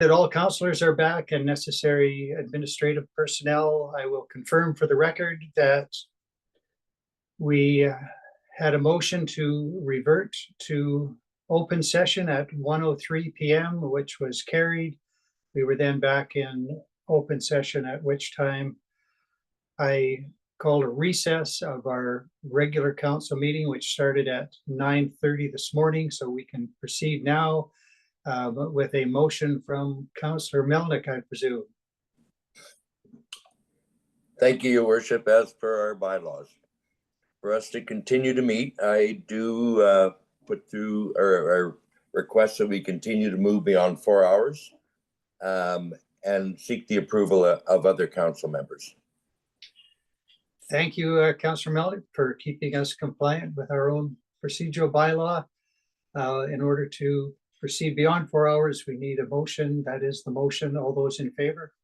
That all councillors are back and necessary administrative personnel. I will confirm for the record that we had a motion to revert to open session at 1:03 p.m., which was carried. We were then back in open session, at which time I called a recess of our regular council meeting, which started at 9:30 this morning, so we can proceed now with a motion from Councillor Melnick, I presume. Thank you, Your Worship. As per our bylaws, for us to continue to meet, I do put through or request that we continue to move beyond 4 hours and seek the approval of other council members. Thank you, Councillor Melnick, for keeping us compliant with our own procedural bylaw. In order to proceed beyond 4 hours, we need a motion. That is the motion. All those in favor?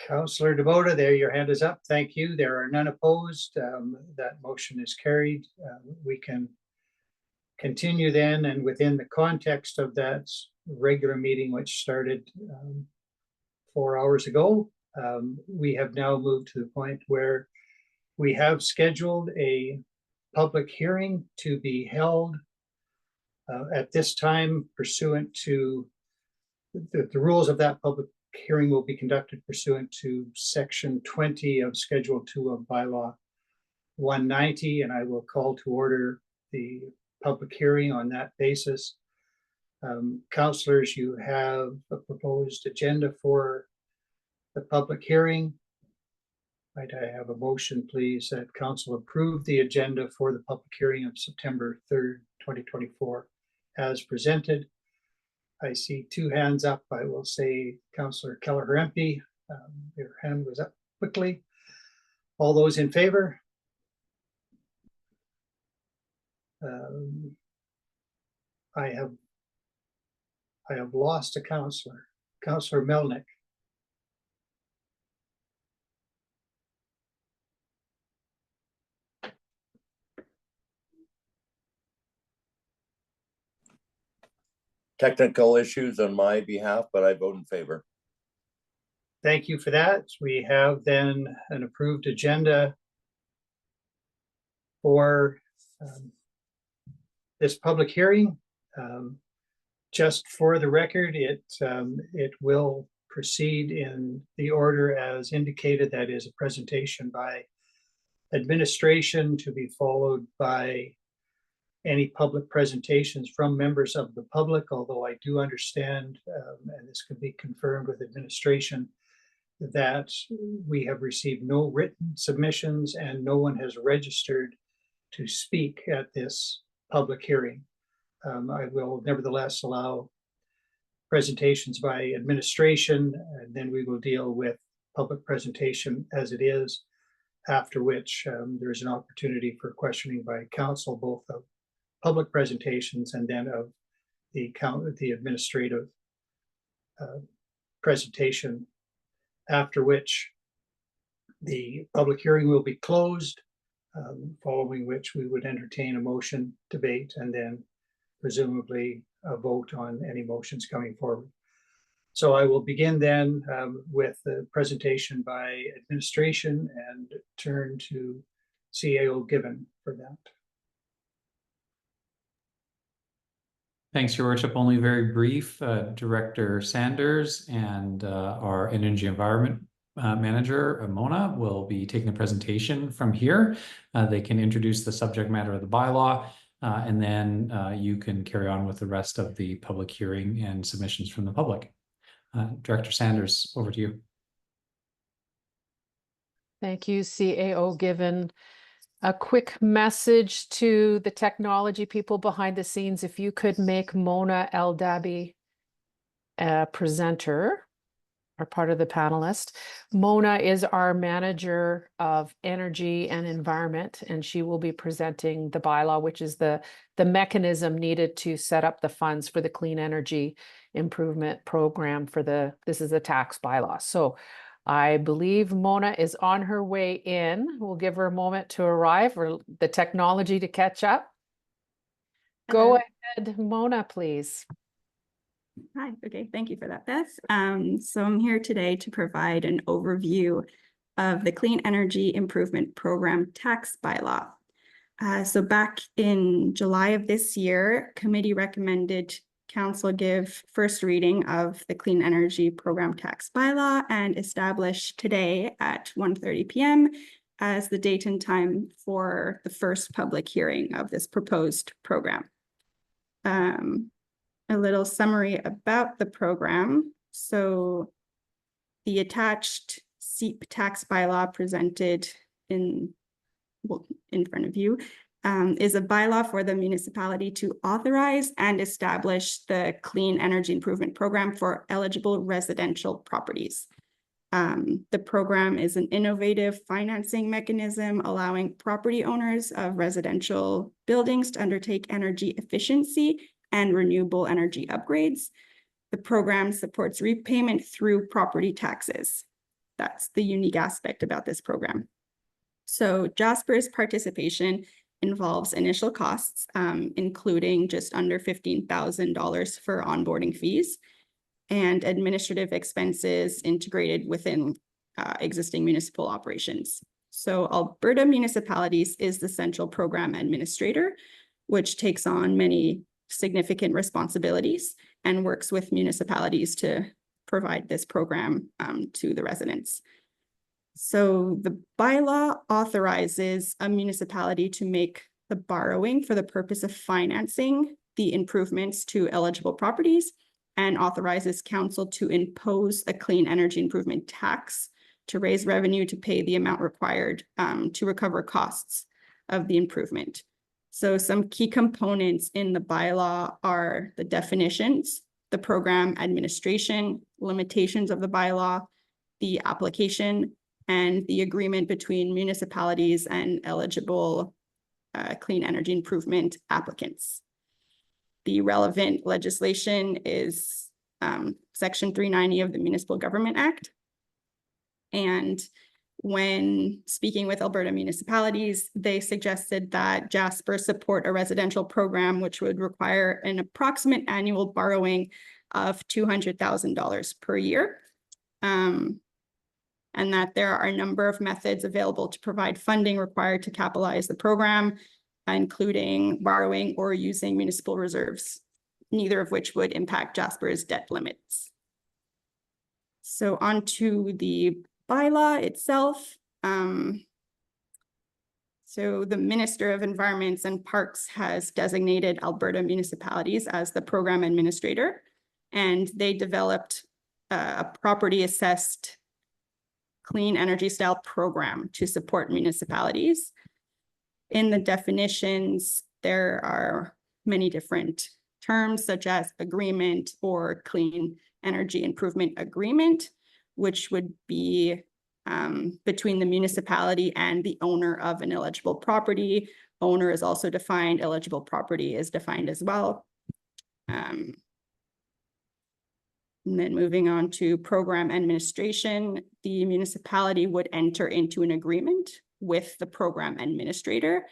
Councillor DeBoda, there, your hand is up. Thank you. There are none opposed. That motion is carried. We can continue then, and within the context of that regular meeting, which started 4 hours ago, we have now moved to the point where we have scheduled a public hearing to be held at this time pursuant to the rules of that public hearing will be conducted pursuant to section 20 of schedule 2 of bylaw 190, and I will call to order the public hearing on that basis. Councillors, you have a proposed agenda for the public hearing. Might I have a motion, please, that council approve the agenda for the public hearing of September 3rd, 2024 as presented? I see two hands up. I will say Councillor Keller-Harempy, your hand was up quickly. All those in favor? I have lost a councillor. Councillor Melnick. Technical issues on my behalf, but I vote in favor. Thank you for that. We have then an approved agenda for this public hearing. Just for the record, it will proceed in the order as indicated. That is a presentation by administration to be followed by any public presentations from members of the public, although I do understand, and this could be confirmed with administration, that we have received no written submissions and no one has registered to speak at this public hearing. I will nevertheless allow presentations by administration, and then we will deal with public presentation as it is, after which there's an opportunity for questioning by council, both of public presentations and then of the administrative presentation, after which the public hearing will be closed, following which we would entertain a motion, debate, and then presumably a vote on any motions coming forward. So I will begin then with the presentation by administration and turn to CAO Given for that. Thanks, Your Worship. Only very brief. Director Sanders and our Energy Environment Manager, Mona, will be taking the presentation from here. They can introduce the subject matter of the bylaw, and then you can carry on with the rest of the public hearing and submissions from the public. Director Sanders, over to you. Thank you, CAO Given. A quick message to the technology people behind the scenes. If you could make Mona El-Dabi a presenter or part of the panelist. Mona is our manager of energy and environment, and she will be presenting the bylaw, which is the mechanism needed to set up the funds for the clean energy improvement program for this is a tax bylaw. So I believe Mona is on her way in. We'll give her a moment to arrive or the technology to catch up. Go ahead, Mona, please. Hi, okay, thank you for that, Beth. So I'm here today to provide an overview of the Clean Energy Improvement Program tax bylaw. So back in July of this year, committee recommended council give first reading of the Clean Energy Program tax bylaw and establish today at 1:30 p.m. as the date and time for the first public hearing of this proposed program. A little summary about the program. So the attached SEEP tax bylaw presented in front of you is a bylaw for the municipality to authorize and establish the Clean Energy Improvement Program for eligible residential properties. The program is an innovative financing mechanism allowing property owners of residential buildings to undertake energy efficiency and renewable energy upgrades. The program supports repayment through property taxes. That's the unique aspect about this program. So Jasper's participation involves initial costs, including just under $15,000 for onboarding fees and administrative expenses integrated within existing municipal operations. So Alberta Municipalities is the central program administrator, which takes on many significant responsibilities and works with municipalities to provide this program to the residents. So the bylaw authorizes a municipality to make the borrowing for the purpose of financing the improvements to eligible properties and authorizes council to impose a clean energy improvement tax to raise revenue to pay the amount required to recover costs of the improvement. So some key components in the bylaw are the definitions, the program administration, limitations of the bylaw, the application, and the agreement between municipalities and eligible clean energy improvement applicants. The relevant legislation is Section 390 of the Municipal Government Act. And when speaking with Alberta municipalities, they suggested that Jasper support a residential program which would require an approximate annual borrowing of $200,000 per year. And that there are a number of methods available to provide funding required to capitalize the program, including borrowing or using municipal reserves, neither of which would impact Jasper's debt limits. So on to the bylaw itself. So the Minister of Environments and Parks has designated Alberta municipalities as the program administrator, and they developed a property assessed clean energy style program to support municipalities. In the definitions, there are many different terms such as agreement or clean energy improvement agreement, which would be between the municipality and the owner of an eligible property. Owner is also defined, eligible property is defined as well. And then moving on to program administration, the municipality would enter into an agreement with the program administrator,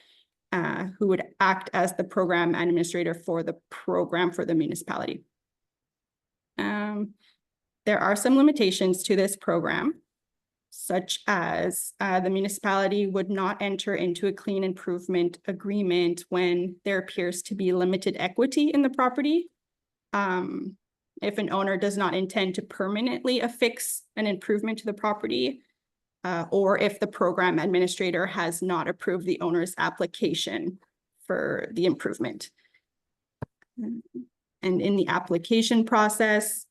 who would act as the program administrator for the program for the municipality. There are some limitations to this program, such as the municipality would not enter into a clean improvement agreement when there appears to be limited equity in the property. If an owner does not intend to permanently affix an improvement to the property, or if the program administrator has not approved the owner's application for the improvement. And in the application process,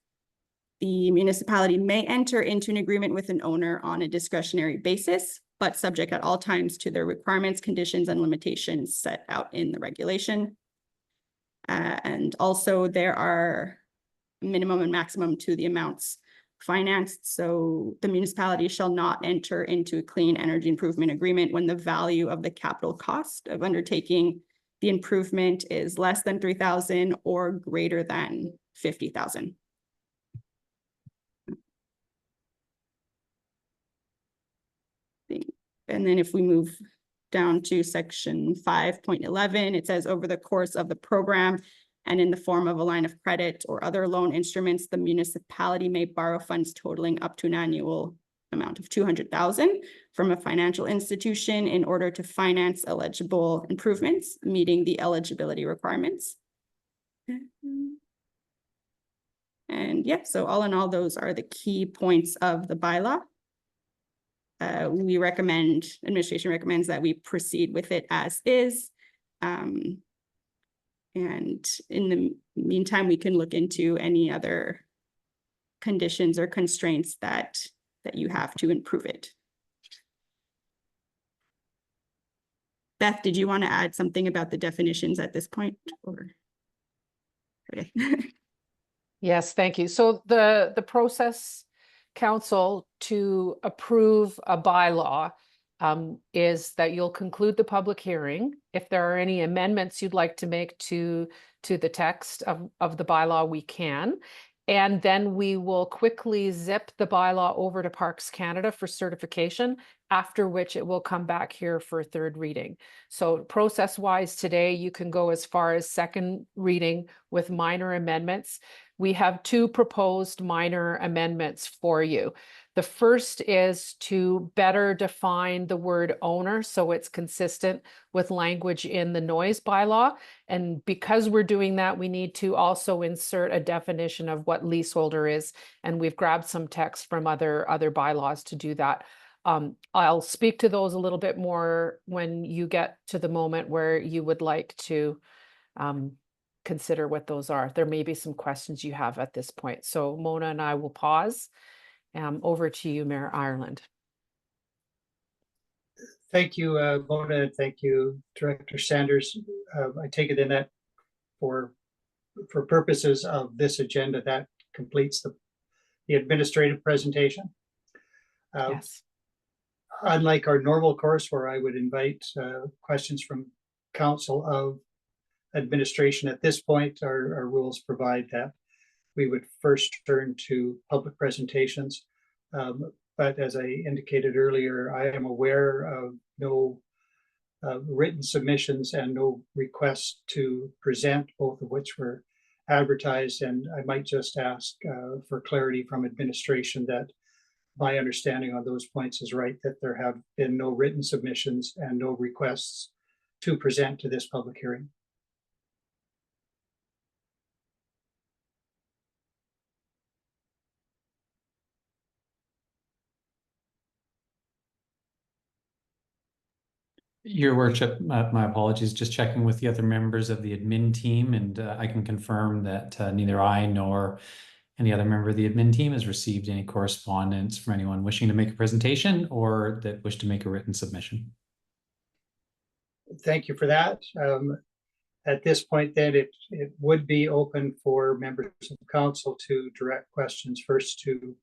the municipality may enter into an agreement with an owner on a discretionary basis, but subject at all times to their requirements, conditions, and limitations set out in the regulation. And also there are minimum and maximum to the amounts financed. So the municipality shall not enter into a clean energy improvement agreement when the value of the capital cost of undertaking the improvement is less than $3,000 or greater than $50,000. And then if we move down to section 5.11, it says over the course of the program, and in the form of a line of credit or other loan instruments, the municipality may borrow funds totaling up to an annual amount of 200,000 from a financial institution in order to finance eligible improvements, meeting the eligibility requirements. And yeah, so all in all, those are the key points of the bylaw. Administration recommends that we proceed with it as is. And in the meantime, we can look into any other conditions or constraints that you have to improve it. Beth, did you want to add something about the definitions at this point, or? Okay. Yes, thank you. So the process, council, to approve a bylaw is that you'll conclude the public hearing. If there are any amendments you'd like to make to the text of the bylaw, we can. And then we will quickly zip the bylaw over to Parks Canada for certification, after which it will come back here for a third reading. So process-wise today, you can go as far as second reading with minor amendments. We have two proposed minor amendments for you. The first is to better define the word owner so it's consistent with language in the noise bylaw. And because we're doing that, we need to also insert a definition of what leaseholder is. And we've grabbed some text from other bylaws to do that. I'll speak to those a little bit more when you get to the moment where you would like to consider what those are. There may be some questions you have at this point. So Mona and I will pause. Over to you, Mayor Ireland. Thank you, Mona. Thank you, Director Sanders. I take it in that for purposes of this agenda, that completes the administrative presentation. Yes. Unlike our normal course where I would invite questions from council of administration at this point, our rules provide that we would first turn to public presentations. But as I indicated earlier, I am aware of no written submissions and no requests to present, both of which were advertised. And I might just ask for clarity from administration that my understanding on those points is right, that there have been no written submissions and no requests to present to this public hearing. Your Worship, my apologies, just checking with the other members of the admin team, and I can confirm that neither I nor any other member of the admin team has received any correspondence from anyone wishing to make a presentation or that wish to make a written submission. Thank you for that. At this point, then, it would be open for members of council to direct questions first to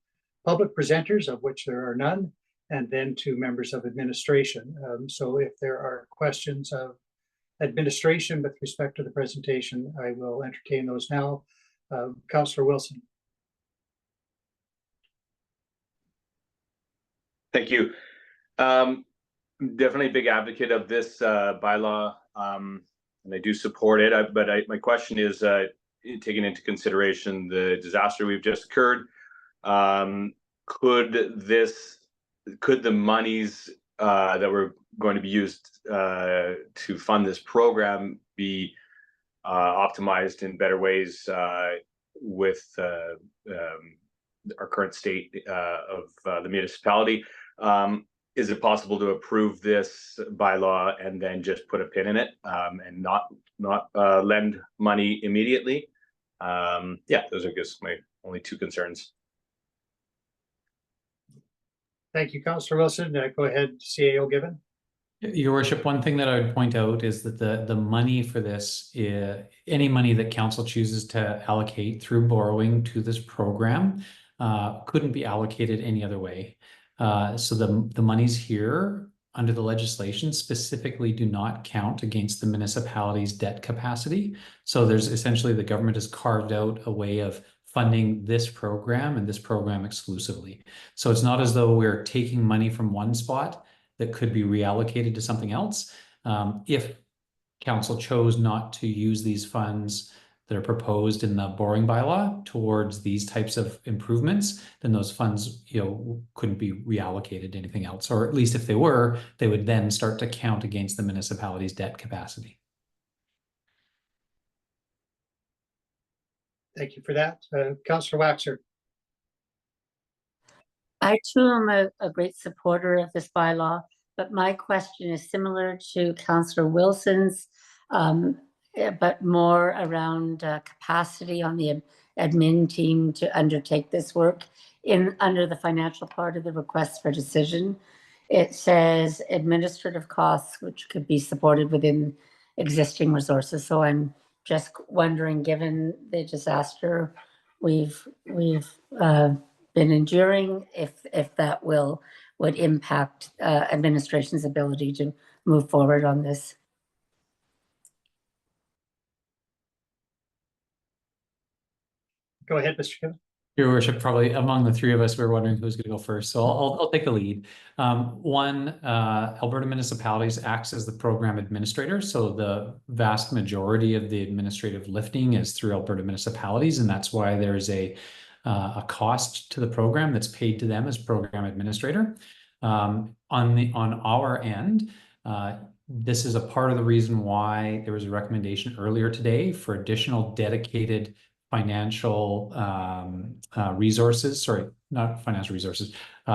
public presenters, of which there are none, and then to members of administration. So if there are questions of administration with respect to the presentation, I will entertain those now. Councillor Wilson. Thank you. Definitely a big advocate of this bylaw, and I do support it. But my question is, taking into consideration the disaster we've just occurred, could the monies that were going to be used to fund this program be optimized in better ways with our current state of the municipality? Is it possible to approve this bylaw and then just put a pin in it and not lend money immediately? Yeah, those are just my only two concerns. Thank you, Councillor Wilson. Go ahead, CAO Given. Your Worship, one thing that I would point out is that the money for this, any money that council chooses to allocate through borrowing to this program couldn't be allocated any other way. So the monies here under the legislation specifically do not count against the municipality's debt capacity. So there's essentially, the government has carved out a way of funding this program and this program exclusively. So it's not as though we're taking money from one spot that could be reallocated to something else. If council chose not to use these funds that are proposed in the borrowing bylaw towards these types of improvements, then those funds, couldn't be reallocated to anything else. Or at least if they were, they would then start to count against the municipality's debt capacity. Thank you for that. Councillor Waxer. I too am a great supporter of this bylaw, but my question is similar to Councillor Wilson's, but more around capacity on the admin team to undertake this work. Under the financial part of the request for decision, it says administrative costs, which could be supported within existing resources. So I'm just wondering, given the disaster we've been enduring, if that would impact administration's ability to move forward on this. Go ahead, Mr. Kevin. Your Worship, probably among the three of us, we were wondering who's going to go first. So I'll take the lead. Alberta municipalities acts as the program administrator. So the vast majority of the administrative lifting is through Alberta municipalities. And that's why there's a cost to the program that's paid to them as program administrator. On our end, this is a part of the reason why there was a recommendation earlier today for additional dedicated financial resources,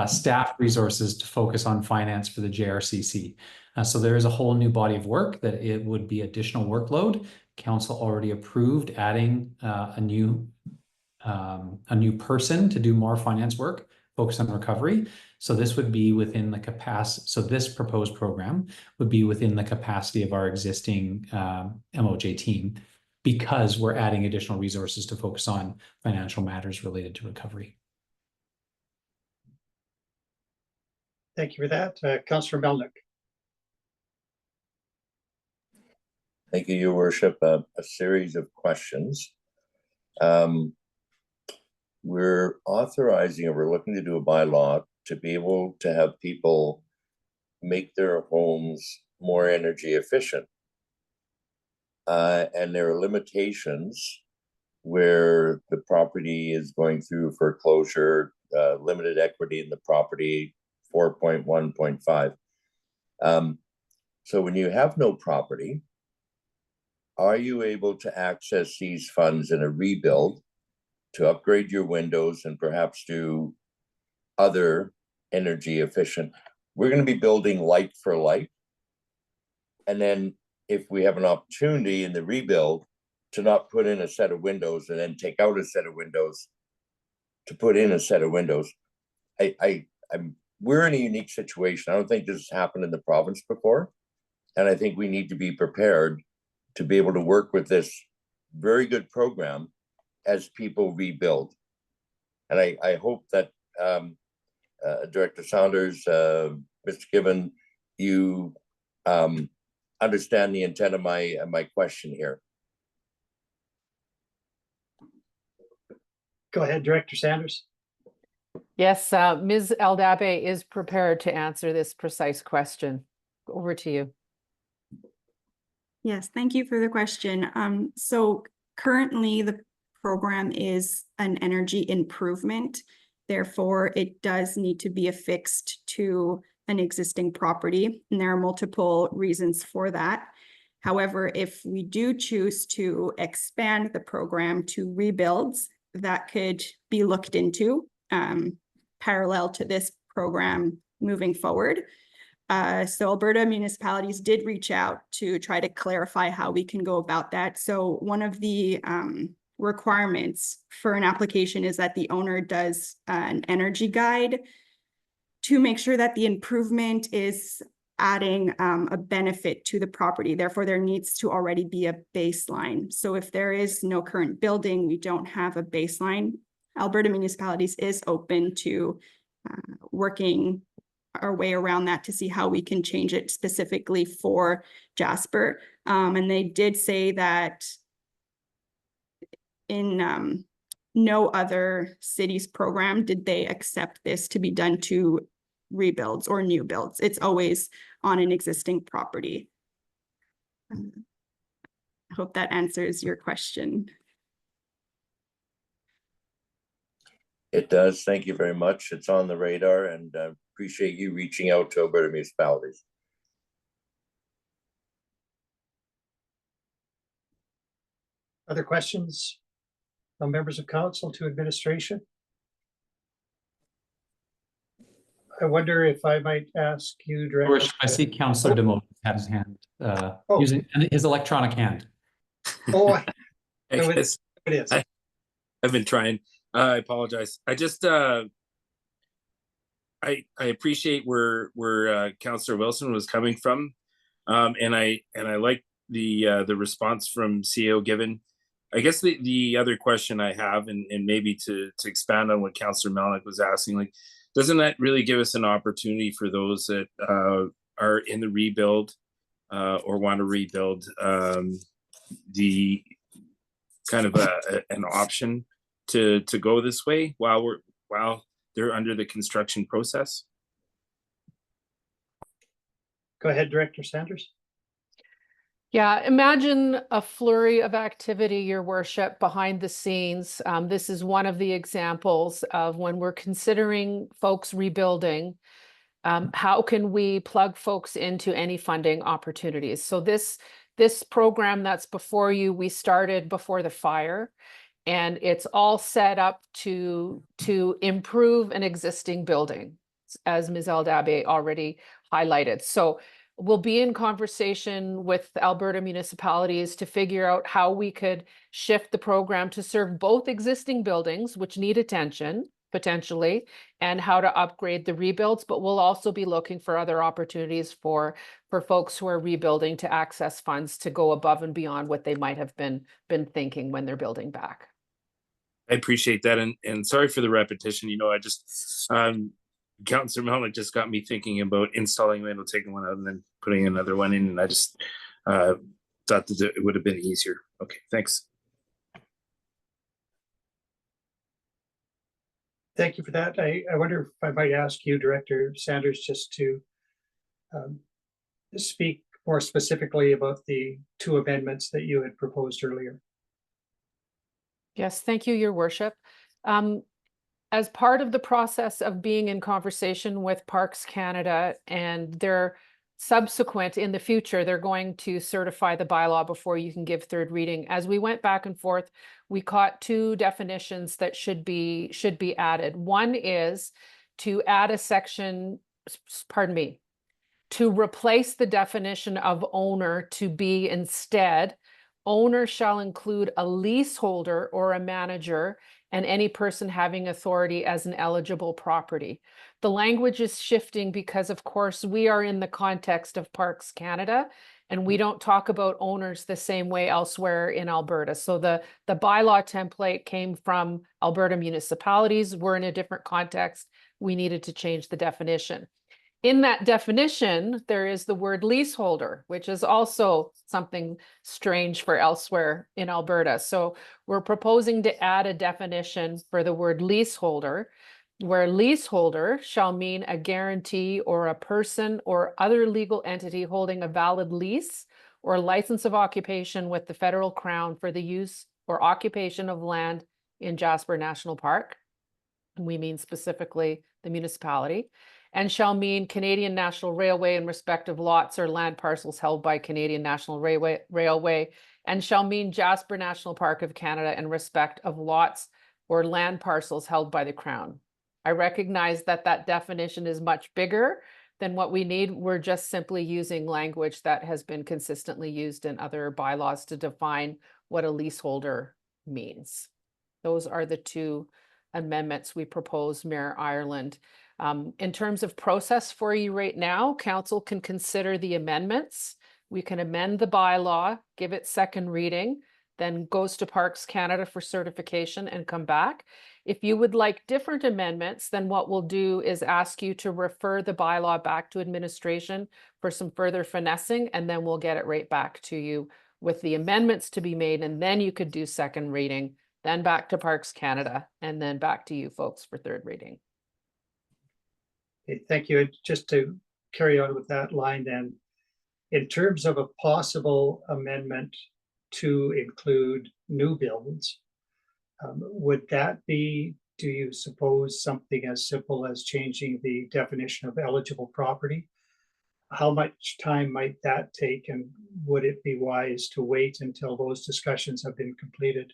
staff resources to focus on finance for the JRCC. So there is a whole new body of work that it would be additional workload. Council already approved adding a new person to do more finance work, focus on recovery. So this would be within the capacity. So this proposed program would be within the capacity of our existing MOJ team, because we're adding additional resources to focus on financial matters related to recovery. Thank you for that. Councillor Melnick. Thank you, Your Worship. A series of questions. We're authorizing, or we're looking to do a bylaw to be able to have people make their homes more energy efficient. And there are limitations where the property is going through foreclosure, limited equity in the property, 4.1.5. So when you have no property, are you able to access these funds in a rebuild to upgrade your windows and perhaps do other energy efficient? We're going to be building like for like. And then if we have an opportunity in the rebuild to not put in a set of windows and then take out a set of windows to put in a set of windows, we're in a unique situation. I don't think this has happened in the province before. And I think we need to be prepared to be able to work with this very good program as people rebuild. And I hope that Director Saunders, Mr. Given, you understand the intent of my question here. Go ahead, Director Sanders. Yes, Ms. Eldabe is prepared to answer this precise question. Over to you. Yes, thank you for the question. So currently the program is an energy improvement. Therefore, it does need to be affixed to an existing property, and there are multiple reasons for that. However, if we do choose to expand the program to rebuilds, that could be looked into parallel to this program moving forward. So Alberta municipalities did reach out to try to clarify how we can go about that. So one of the requirements for an application is that the owner does an energy guide to make sure that the improvement is adding a benefit to the property. Therefore, there needs to already be a baseline. So if there is no current building, we don't have a baseline, Alberta municipalities is open to working our way around that to see how we can change it specifically for Jasper. And they did say that in no other city's program did they accept this to be done to rebuilds or new builds. It's always on an existing property. I hope that answers your question. It does. Thank you very much. It's on the radar, and appreciate you reaching out to Alberta municipalities. Other questions from members of council to administration? I wonder if I might ask you, Your Director. worship, I see Councillor DeMoss had his hand, using his electronic hand. Oh, I so guess it is. I've been trying. I apologize. I just I appreciate where Councillor Wilson was coming from, and I like the response from CEO given. I guess the other question I have, and maybe to expand on what Councillor Melnick was asking, like, doesn't that really give us an opportunity for those that are in the rebuild or want to rebuild, the kind of an option to go this way while they're under the construction process? Go ahead, Director Sanders. Yeah, imagine a flurry of activity, Your Worship, behind the scenes. This is one of the examples of when we're considering folks rebuilding, how can we plug folks into any funding opportunities? So this program that's before you, we started before the fire, and it's all set up to improve an existing building, as Ms. Eldabe already highlighted. So we'll be in conversation with Alberta municipalities to figure out how we could shift the program to serve both existing buildings, which need attention potentially, and how to upgrade the rebuilds. But we'll also be looking for other opportunities for folks who are rebuilding to access funds to go above and beyond what they might have been thinking when they're building back. I appreciate that, and sorry for the repetition. I just Councillor Melnick just got me thinking about installing window, taking one out, and then putting another one in. And I just thought that it would have been easier. Okay, thanks. Thank you for that. I wonder if I might ask you, Director Sanders, just to speak more specifically about the two amendments that you had proposed earlier. Yes, thank you, Your Worship. As part of the process of being in conversation with Parks Canada, and they're subsequent in the future, they're going to certify the bylaw before you can give third reading. As we went back and forth, we caught two definitions that should be added. One is to add a section, to replace the definition of owner to be instead, owner shall include a leaseholder or a manager and any person having authority as an eligible property. The language is shifting because, of course, we are in the context of Parks Canada, and we don't talk about owners the same way elsewhere in Alberta. So the bylaw template came from Alberta municipalities. We're in a different context. We needed to change the definition. In that definition, there is the word leaseholder, which is also something strange for elsewhere in Alberta. So we're proposing to add a definition for the word leaseholder, where leaseholder shall mean a guarantee or a person or other legal entity holding a valid lease or license of occupation with the federal crown for the use or occupation of land in Jasper National Park. And we mean specifically the municipality. And shall mean Canadian National Railway in respect of lots or land parcels held by Canadian National Railway, and shall mean Jasper National Park of Canada in respect of lots or land parcels held by the Crown. I recognize that that definition is much bigger than what we need. We're just simply using language that has been consistently used in other bylaws to define what a leaseholder means. Those are the two amendments we propose, Mayor Ireland. In terms of process for you right now, council can consider the amendments. We can amend the bylaw, give it second reading, then goes to Parks Canada for certification and come back. If you would like different amendments, then what we'll do is ask you to refer the bylaw back to administration for some further finessing, and then we'll get it right back to you with the amendments to be made, and then you could do second reading, then back to Parks Canada, and then back to you folks for third reading. Okay, thank you. And just to carry on with that line then, in terms of a possible amendment to include new builds. Would that be, do you suppose, something as simple as changing the definition of eligible property? How much time might that take, and would it be wise to wait until those discussions have been completed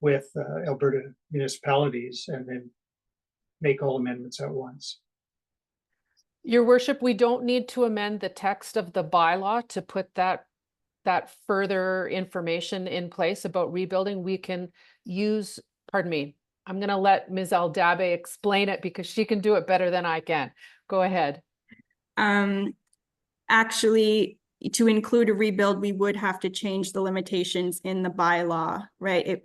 with Alberta municipalities and then make all amendments at once? Your worship, we don't need to amend the text of the bylaw to put that further information in place about rebuilding. We can use, pardon me, I'm going to let Ms. Aldabe explain it because she can do it better than I can. Go ahead. Actually, to include a rebuild, we would have to change the limitations in the bylaw, right?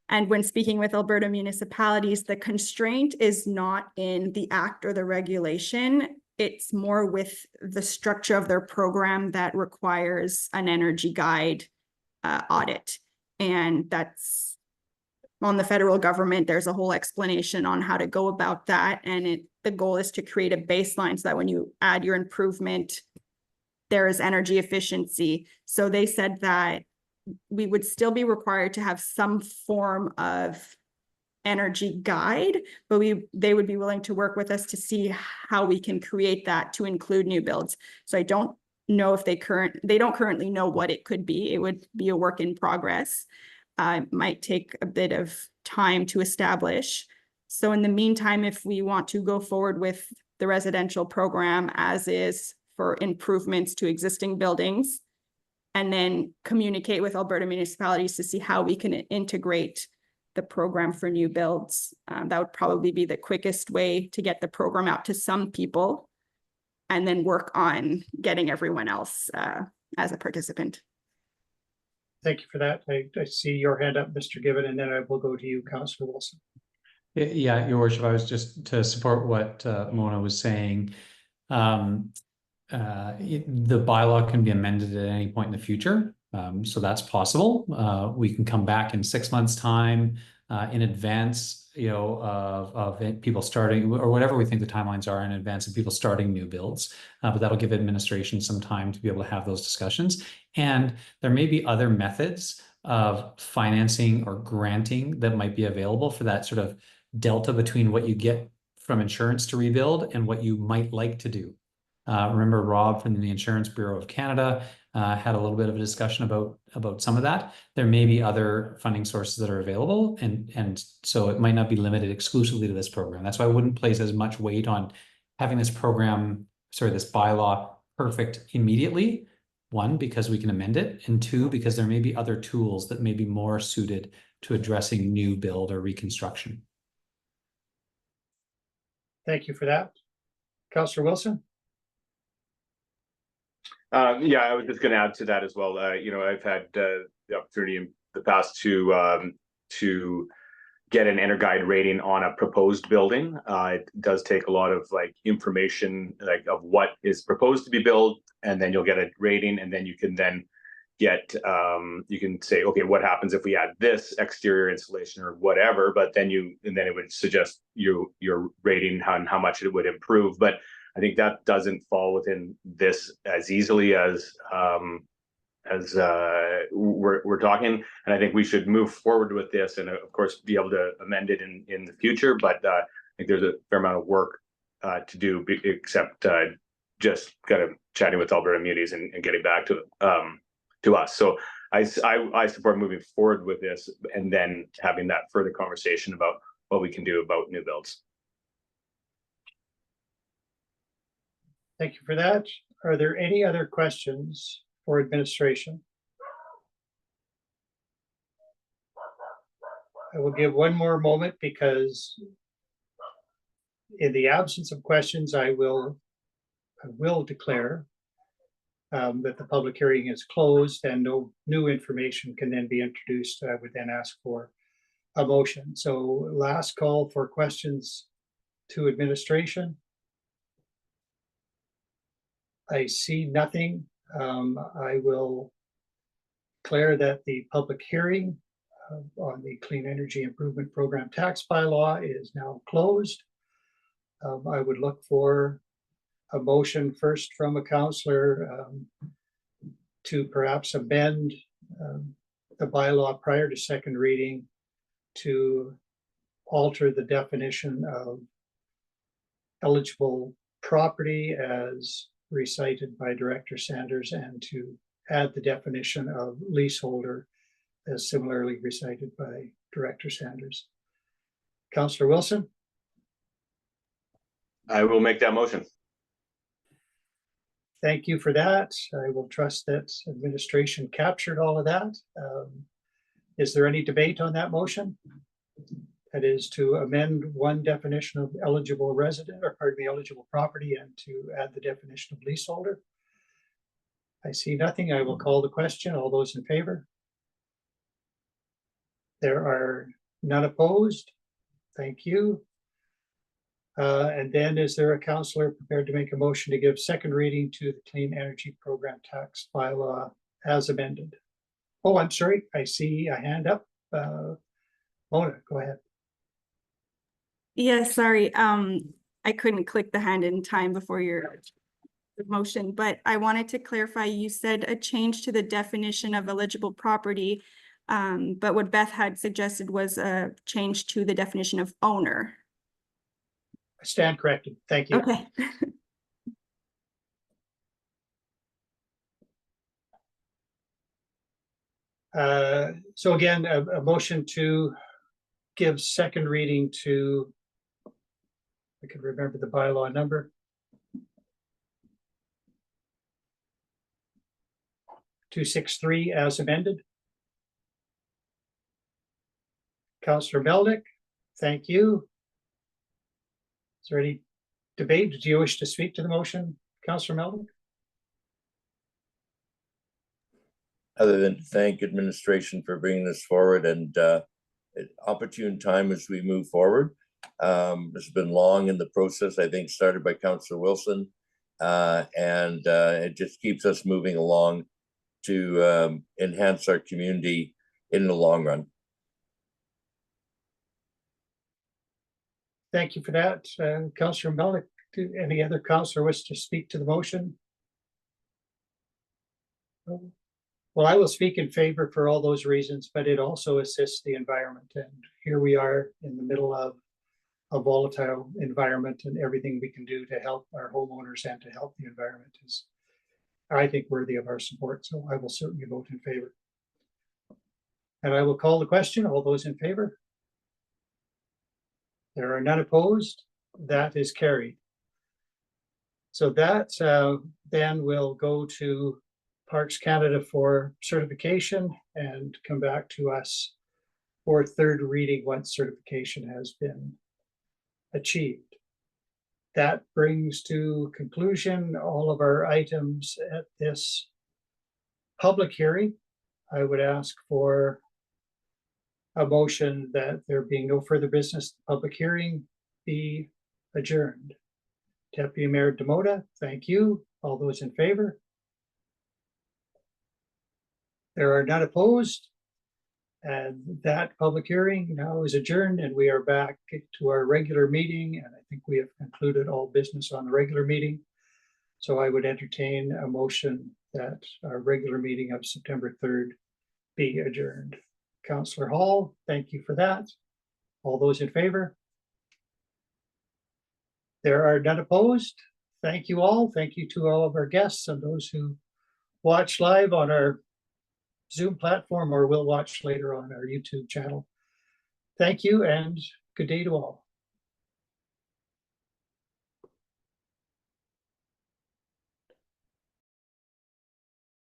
And when speaking with Alberta municipalities, the constraint is not in the act or the regulation. It's more with the structure of their program that requires an energy guide audit. And that's on the federal government. There's a whole explanation on how to go about that. And the goal is to create a baseline so that when you add your improvement, there is energy efficiency. So they said that we would still be required to have some form of energy guide, but they would be willing to work with us to see how we can create that to include new builds. So I don't know if they don't currently know what it could be. It would be a work in progress. It might take a bit of time to establish. So in the meantime, if we want to go forward with the residential program as is for improvements to existing buildings, and then communicate with Alberta municipalities to see how we can integrate the program for new builds. That would probably be the quickest way to get the program out to some people and then work on getting everyone else as a participant. Thank you for that. I see your hand up, Mr. Given, and then I will go to you, Councillor Wilson. Yeah, Your Worship, I was just to support what Mona was saying. The bylaw can be amended at any point in the future. So that's possible. We can come back in 6 months' time in advance, of people starting, or whatever we think the timelines are in advance of people starting new builds. But that'll give administration some time to be able to have those discussions. And there may be other methods of financing or granting that might be available for that sort of delta between what you get from insurance to rebuild and what you might like to do. Remember Rob from the Insurance Bureau of Canada had a little bit of a discussion about some of that. There may be other funding sources that are available, and so it might not be limited exclusively to this program. That's why I wouldn't place as much weight on having this bylaw perfect immediately. One, because we can amend it, and two, because there may be other tools that may be more suited to addressing new build or reconstruction. Thank you for that. Councillor Wilson? Yeah, I was just going to add to that as well. I've had the opportunity in the past to get an EnerGuide rating on a proposed building. It does take a lot of information of what is proposed to be built, and then you'll get a rating, and then you can get you can say, okay, what happens if we add this exterior insulation or whatever? But then it would suggest your rating on how much it would improve. But I think that doesn't fall within this as easily as we're talking, and I think we should move forward with this, and of course be able to amend it in the future. But I think there's a fair amount of work to do, except just kind of chatting with Alberta Munis and getting back to us. So I support moving forward with this, and then having that further conversation about what we can do about new builds. Thank you for that. Are there any other questions for administration? I will give one more moment, because in the absence of questions, I will declare that the public hearing is closed and no new information can then be introduced. I would then ask for a motion. So last call for questions to administration. I see nothing. I will declare that the public hearing on the Clean Energy Improvement Program tax bylaw is now closed. I would look for a motion first from a councillor to perhaps amend the bylaw prior to second reading to alter the definition of eligible property as recited by Director Sanders, and to add the definition of leaseholder as similarly recited by Director Sanders. Councillor Wilson? I will make that motion. Thank you for that. I will trust that administration captured all of that. Is there any debate on that motion? That is to amend one definition of eligible resident, or pardon me, eligible property, and to add the definition of leaseholder. I see nothing. I will call the question. All those in favor? There are none opposed. Thank you. And then is there a councillor prepared to make a motion to give second reading to the Clean Energy Program Tax Bylaw as amended? Oh, I'm sorry. I see a hand up. Mona, go ahead. Yeah, sorry. I couldn't click the hand in time before your motion, but I wanted to clarify, you said a change to the definition of eligible property, but what Beth had suggested was a change to the definition of owner. I stand corrected. Thank you. Okay. So again, a motion to give second reading to, I can remember the bylaw number. 263 as amended. Councillor Melnick, thank you. Is there any debate? Do you wish to speak to the motion, Councillor Melnick? Other than to thank administration for bringing this forward, and at opportune time as we move forward. This has been long in the process, I think started by Councillor Wilson, and it just keeps us moving along to enhance our community in the long run. Thank you for that. Councillor Melnick, do any other councillor wish to speak to the motion? Well, I will speak in favor for all those reasons, but it also assists the environment. And here we are in the middle of a volatile environment, and everything we can do to help our homeowners and to help the environment is, I think, worthy of our support. So I will certainly vote in favor. And I will call the question. All those in favor? There are none opposed. That is carried. So that then will go to Parks Canada for certification and come back to us for third reading once certification has been achieved. That brings to conclusion all of our items at this public hearing. I would ask for a motion that there being no further business, the public hearing be adjourned. Deputy Mayor Demota, thank you. All those in favor? There are none opposed. And that public hearing now is adjourned, and we are back to our regular meeting. And I think we have concluded all business on the regular meeting. So I would entertain a motion that our regular meeting of September 3rd be adjourned. Councillor Hall, thank you for that. All those in favor? There are none opposed. Thank you all. Thank you to all of our guests and those who watch live on our Zoom platform or will watch later on our YouTube channel. Thank you and good day to all.